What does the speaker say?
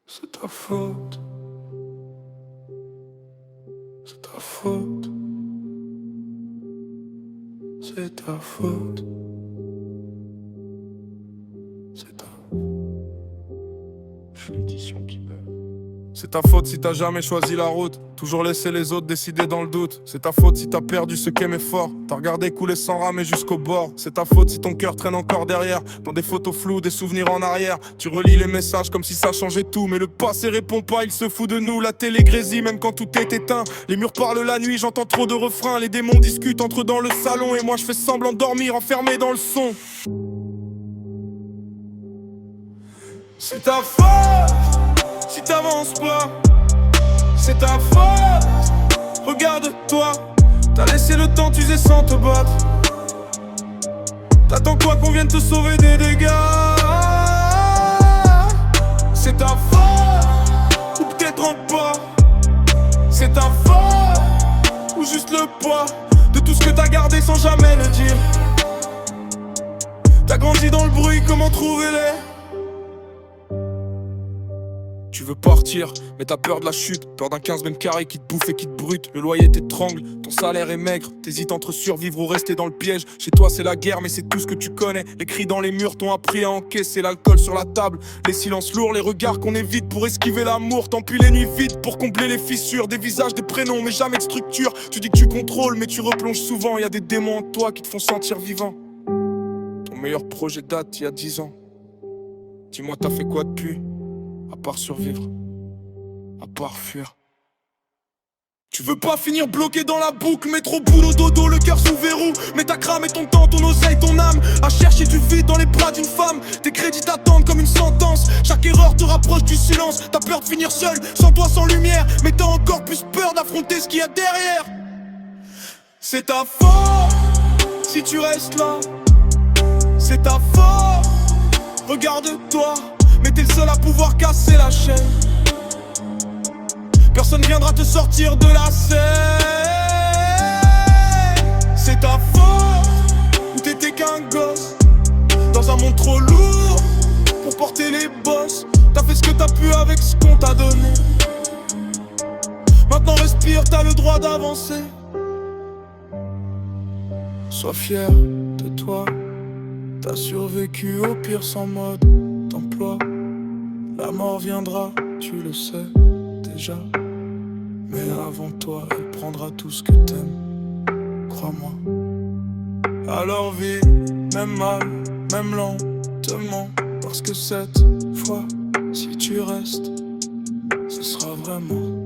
C'est ta faute. C'est ta faute. C'est ta faute. C'est ta... L'édition qui meurt. C'est ta faute si t'as jamais choisi la route. Toujours laissé les autres décider dans le doute. C'est ta faute si t'as perdu ce qu'aimait fort. T'as regardé couler sans ramer jusqu'au bord. C'est ta faute si ton cœur traîne encore derrière. Dans des photos floues, des souvenirs en arrière. Tu relis les messages comme si ça changeait tout. Mais le passé répond pas, il se fout de nous. La télé grésille même quand tout est éteint. Les murs parlent la nuit, j'entends trop de refrains. Les démons discutent entre dans le salon. Et moi je fais semblant de dormir, enfermé dans le son. C'est ta faute si t'avances pas. C'est ta faute, regarde-toi. T'as laissé le temps t'user sans te battre. T'attends quoi qu'on vienne te sauver des dégâts. C'est ta faute, ou peut-être pas. C'est ta faute, ou juste le poids de tout ce que t'as gardé sans jamais le dire. T'as grandi dans le bruit, comment trouver les... Tu veux partir, mais t'as peur de la chute. Peur d'un 15 mètres carrés qui te bouffe et qui te brute. Le loyer t'étrangle, ton salaire est maigre. T'hésites entre survivre ou rester dans le piège. Chez toi c'est la guerre mais c'est tout ce que tu connais. Les cris dans les murs t'ont appris à encaisser. L'alcool sur la table, les silences lourds. Les regards qu'on évite pour esquiver l'amour. Tant pis les nuits vides pour combler les fissures. Des visages, des prénoms mais jamais de structure. Tu dis que tu contrôles mais tu replonges souvent. Y'a des démons en toi qui te font sentir vivant. Ton meilleur projet date il y a 10 ans. Dis-moi t'as fait quoi depuis? À part survivre, à part fuir. Tu veux pas finir bloqué dans la boucle, mais trop boulot dodo, le cœur sous verrou. Mais t'as cramé ton temps, ton oseille, ton âme à chercher du vide dans les bras d'une femme. Tes crédits t'attendent comme une sentence. Chaque erreur te rapproche du silence. T'as peur de finir seul, sans toi, sans lumière. Mais t'as encore plus peur d'affronter ce qu'il y a derrière. C'est ta faute si tu restes là. C'est ta faute, regarde-toi. Mais t'es le seul à pouvoir casser la chaîne. Personne viendra te sortir de la scène. C'est ta faute, ou t'étais qu'un gosse dans un monde trop lourd pour porter les bosses. T'as fait ce que t'as pu avec ce qu'on t'a donné. Maintenant respire, t'as le droit d'avancer. Sois fier de toi. T'as survécu au pire sans mode d'emploi. La mort viendra, tu le sais déjà. Mais avant toi, elle prendra tout ce que t'aimes, crois-moi. Alors vis, même mal, même lentement. Parce que cette fois, si tu restes, ce sera vraiment